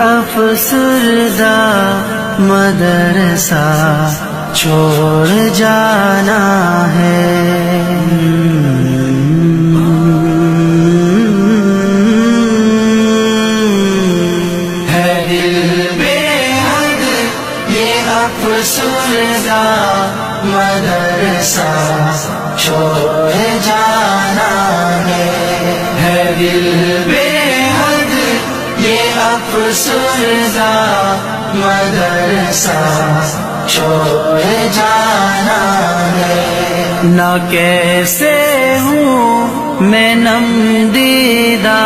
افسردہ مدرسہ چھوڑ جانا ہے. افسردہ مدرسہ چھوڑ جانا ہے دل بے حد یہ افسردہ مدرسہ چھوڑ جانا ہے. نہ کیسے ہوں میں نم دیدہ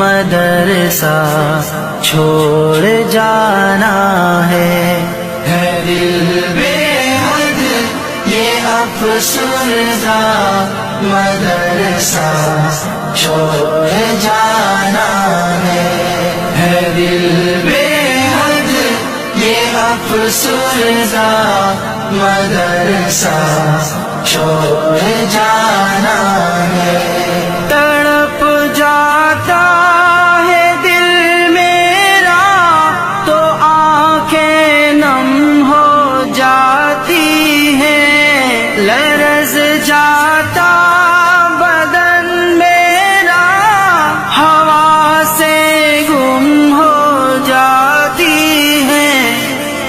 مدرسہ چھوڑ جانا ہے دل بے حد یہ افسردہ مدرسہ چھوڑ جانا ہے دل بے حد یہ افسردہ مدرسہ چھوڑ جانا ہے. تڑپ جاتا ہے دل میرا تو آنکھیں نم ہو جاتی ہیں. لرز جاتا بدن میرا ہوا سے گم ہو جاتی ہیں.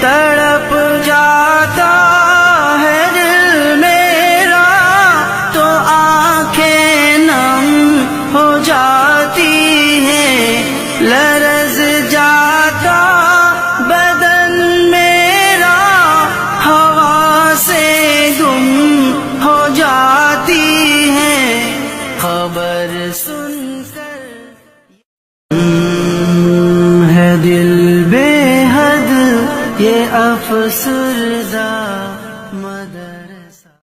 تڑپ جاتا ہے دل میرا تو آنکھیں نم ہو جاتی ہیں. لرز جاتا بدن میرا ہوا سے گم ہو جاتی ہیں. خبر سن کر ہے دل بے حد یہ افسردہ مدرسہ